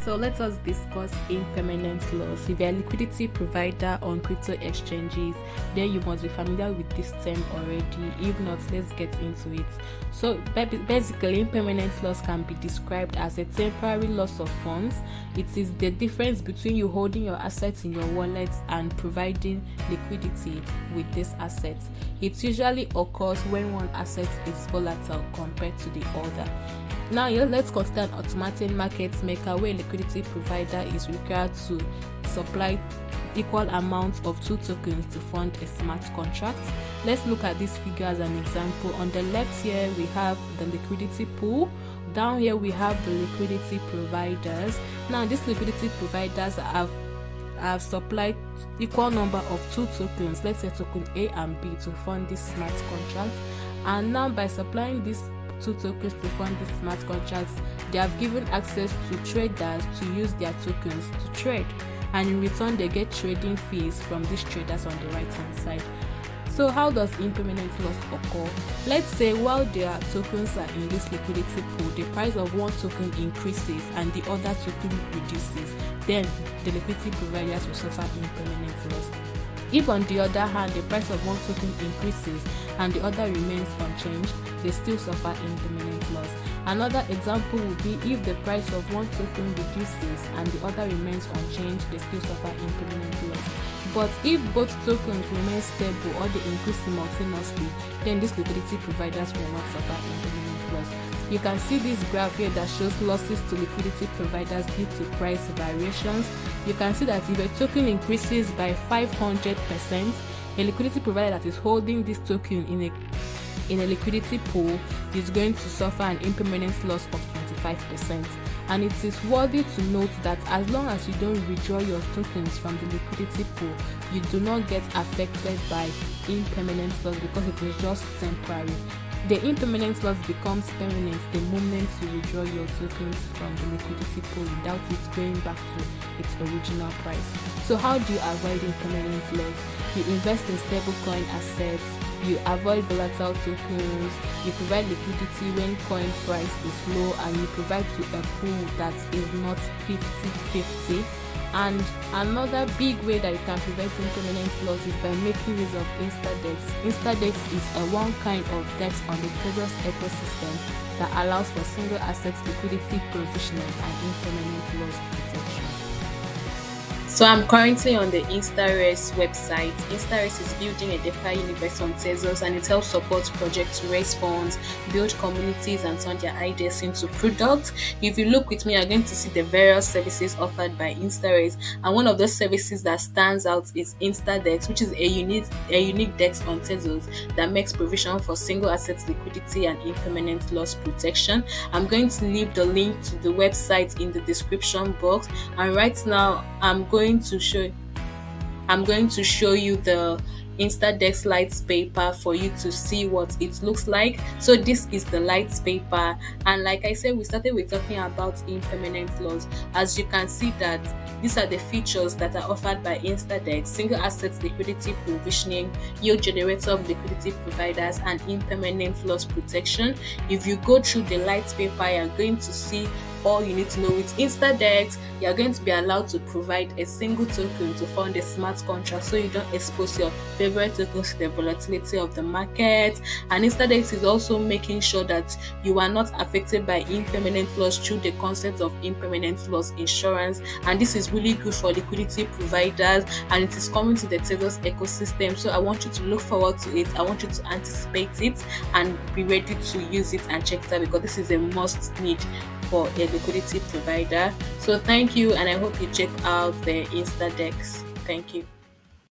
So let us discuss impermanent loss. If you're a liquidity provider on crypto exchanges, then you must be familiar with this term already. If not, let's get into it. So basically, impermanent loss can be described as a temporary loss of funds. It is the difference between you holding your assets in your wallet and providing liquidity with this asset. It usually occurs when one asset is volatile compared to the other. Now, let's consider an automated market maker where a liquidity provider is required to supply equal amounts of two tokens to fund a smart contract. Let's look at this figure as an example. On the left here, we have the liquidity pool. Down here, we have the liquidity providers. Now, these liquidity providers have supplied equal number of two tokens, let's say token A and B, to fund this smart contract. And now, by supplying these two tokens to fund these smart contracts, they have given access to traders to use their tokens to trade, and in return they get trading fees from these traders on the right hand side. So how does impermanent loss occur? Let's say while their tokens are in this liquidity pool, the price of one token increases and the other token reduces, then the liquidity providers will suffer impermanent loss. If on the other hand the price of one token increases and the other remains unchanged, they still suffer impermanent loss. Another example would be if the price of one token reduces and the other remains unchanged, they still suffer impermanent loss. But if both tokens remain stable or they increase simultaneously, then these liquidity providers will not suffer impermanent loss. You can see this graph here that shows losses to liquidity providers due to price variations. You can see that if a token increases by 500%, a liquidity provider that is holding this token in a liquidity pool is going to suffer an impermanent loss of 25%. And it is worthy to note that as long as you don't withdraw your tokens from the liquidity pool, you do not get affected by impermanent loss because it is just temporary. The impermanent loss becomes permanent the moment you withdraw your tokens from the liquidity pool without it going back to its original price. So how do you avoid impermanent loss? You invest in stablecoin assets, you avoid volatile tokens, you provide liquidity when coin price is low, and you provide to a pool that is not 50-50. And another big way that you can prevent impermanent loss is by making use of InstaDex. InstaDex is a one kind of DEX on the Tezos ecosystem that allows for single asset liquidity provisioning and impermanent loss protection. So I'm currently on the Instaraise website. Instaraise is building a DeFi universe on Tezos, and it helps support projects to raise funds, build communities, and turn their ideas into products. If you look with me, you're going to see the various services offered by Instaraise, and one of those services that stands out is InstaDex, which is a unique DEX on Tezos that makes provision for single asset liquidity and impermanent loss protection. I'm going to leave the link to the website in the description box, and right now I'm going to show you the InstaDex Litepaper for you to see what it looks like. So this is the Litepaper, and like I said, we started with talking about impermanent loss. As you can see that these are the features that are offered by InstaDex: single asset liquidity provisioning, yield generator of liquidity providers, and impermanent loss protection. If you go through the Litepaper, you're going to see all you need to know. With InstaDex, you're going to be allowed to provide a single token to fund a smart contract, so you don't expose your favorite tokens to the volatility of the market. And InstaDex is also making sure that you are not affected by impermanent loss through the concept of impermanent loss insurance. And this is really good for liquidity providers, and it is coming to the Tezos ecosystem. So I want you to look forward to it. I want you to anticipate it and be ready to use it and check it out, because this is a must need for a liquidity provider. So thank you, and I hope you check out the InstaDex. Thank you.